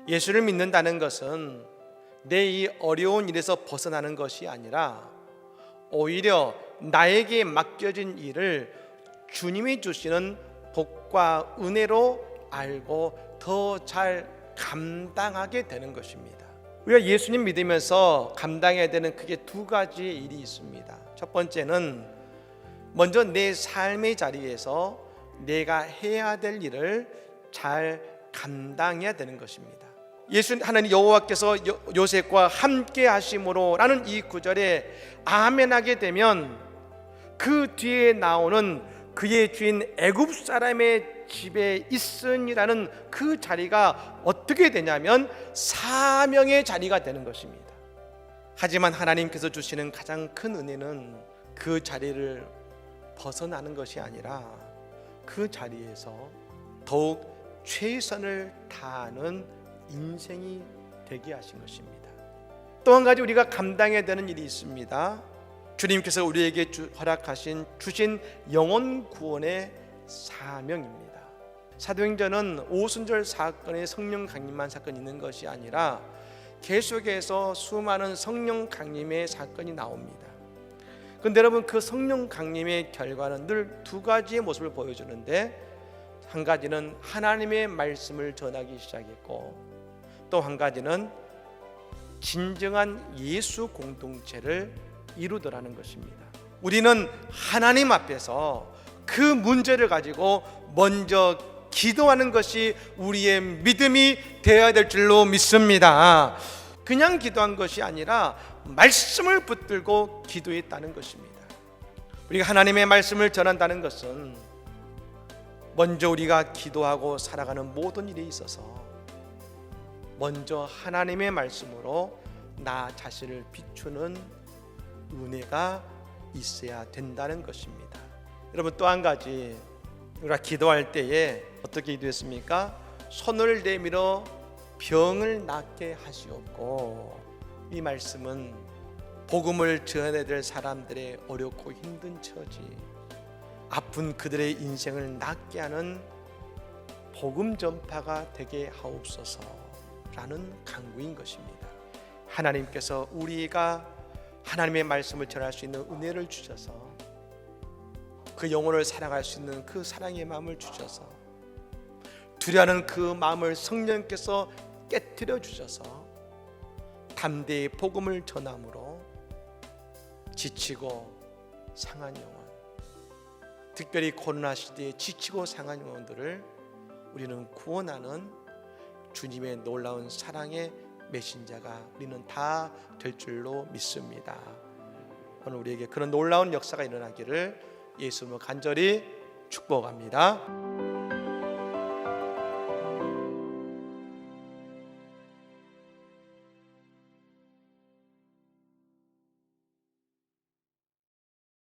예수를 믿는다는 것은 내 이 어려운 일에서 벗어나는 것이 아니라 오히려 나에게 맡겨진 일을 주님이 주시는 복과 은혜로 알고 더 잘 감당하게 되는 것입니다. 우리가 예수님 믿으면서 감당해야 되는 크게 두 가지의 일이 있습니다. 첫 번째는 먼저 내 삶의 자리에서 내가 해야 될 일을 잘 감당해야 되는 것입니다. 예수 하나님 여호와께서 요셉과 함께 하심으로 라는 이 구절에 아멘하게 되면 그 뒤에 나오는 그의 주인 애굽 사람의 집에 있으니라는 그 자리가 어떻게 되냐면 사명의 자리가 되는 것입니다. 하지만 하나님께서 주시는 가장 큰 은혜는 그 자리를 벗어나는 것이 아니라 그 자리에서 더욱 최선을 다하는 인생이 되게 하신 것입니다. 또 한 가지 우리가 감당해야 되는 일이 있습니다. 주님께서 우리에게 주신 영혼 구원의 사명입니다. 사도행전은 오순절 사건의 성령 강림만 사건이 있는 것이 아니라 계속해서 수많은 성령 강림의 사건이 나옵니다. 그런데 여러분, 그 성령 강림의 결과는 늘 두 가지의 모습을 보여주는데, 한 가지는 하나님의 말씀을 전하기 시작했고, 또 한 가지는 진정한 예수 공동체를 이루더라는 것입니다. 우리는 하나님 앞에서 그 문제를 가지고 먼저 기도하는 것이 우리의 믿음이 되어야 될 줄로 믿습니다. 그냥 기도한 것이 아니라 말씀을 붙들고 기도했다는 것입니다. 우리가 하나님의 말씀을 전한다는 것은 먼저 우리가 기도하고 살아가는 모든 일에 있어서 먼저 하나님의 말씀으로 나 자신을 비추는 은혜가 있어야 된다는 것입니다. 여러분, 또 한 가지, 우리가 기도할 때에 어떻게 기도했습니까? 손을 내밀어 병을 낫게 하시옵고, 이 말씀은 복음을 전해야 될 사람들의 어렵고 힘든 처지, 아픈 그들의 인생을 낫게 하는 복음 전파가 되게 하옵소서라는 간구인 것입니다. 하나님께서 우리가 하나님의 말씀을 전할 수 있는 은혜를 주셔서 그 영혼을 사랑할 수 있는 그 사랑의 마음을 주셔서 두려워하는 그 마음을 성령께서 깨트려 주셔서 담대히 복음을 전함으로 지치고 상한 영혼, 특별히 코로나 시대에 지치고 상한 영혼들을 우리는 구원하는 주님의 놀라운 사랑의 메신저가 우리는 다 될 줄로 믿습니다. 오늘 우리에게 그런 놀라운 역사가 일어나기를 예수 이름으로 간절히 축복합니다.